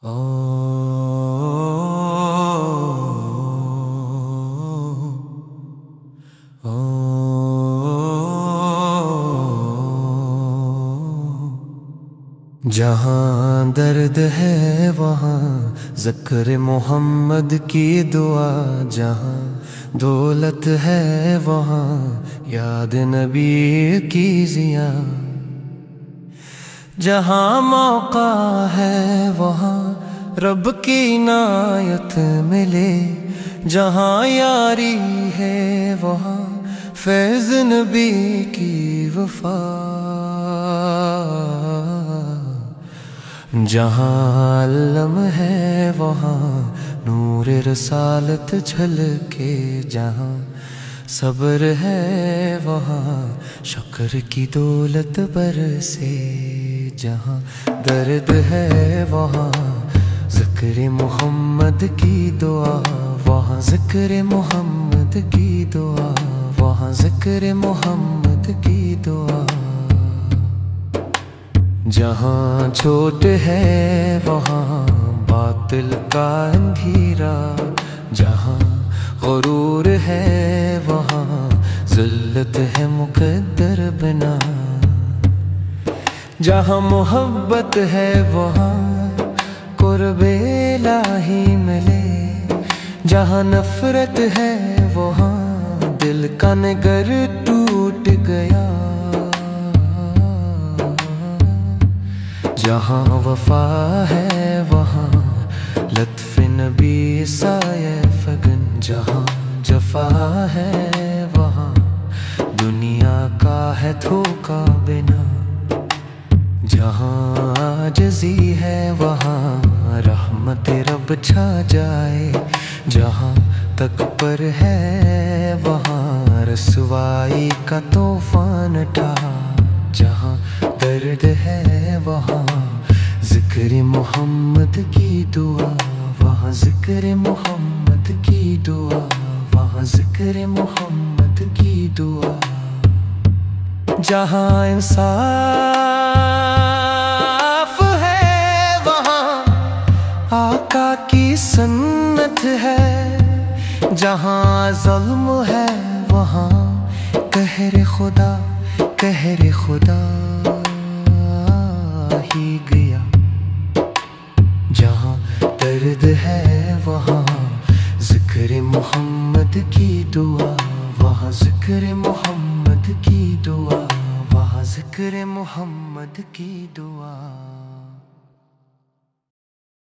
ओ ओ जहाँ दर्द है वहाँ ज़िक्र मोहम्मद की दुआ, जहाँ दौलत है वहाँ याद नबी की जिया, जहाँ मौका है वहाँ रब की इनायत मिले, जहाँ यारी है वहाँ फैज़ नबी की वफा, जहाँ अलम है वहाँ नूर रसालत झलके, जहाँ सब्र है वहाँ शक्र की दौलत बरसे, जहाँ दर्द है वहाँ ज़िक्र मोहम्मद की दुआ, वहाँ ज़िक्र मोहम्मद की दुआ, वहाँ ज़िक्र मोहम्मद की दुआ, जहाँ चोट है वहाँ बातिल का अंधेरा, जहाँ गुरूर है वहाँ ज़िल्लत है मुक़द्दर बना, जहाँ मोहब्बत है वहाँ क़ुर्बे इलाही मिले, जहाँ नफ़रत है वहाँ दिल का निगर टूट गया, जहाँ वफा है वहाँ लत्फ़ नबी साये फगन, जहाँ जफा है वहाँ दुनिया का है धोखा बिना, जहाँ आजिज़ी है वहाँ रहमत रब छा जाए, जहाँ तकबर है वहाँ रसवाई का तूफ़ान उठा, जहाँ दर्द है वहाँ ज़िक्र मोहम्मद की दुआ, वहाँ ज़िक्र मोहम्मद की दुआ, वहाँ ज़िक्र मोहम्मद की दुआ, जहाँ इंसाफ है वहाँ आका की सुन्नत है, जहाँ ज़ुल्म है वहाँ कहर खुदा, कहर खुदा ही गया, जहाँ दर्द है वहाँ ज़िक्र मोहम्मद की दुआ, वहाँ ज़िक्र मोहम्मद की दुआ, वहाँ ज़िक्र मोहम्मद की दुआ।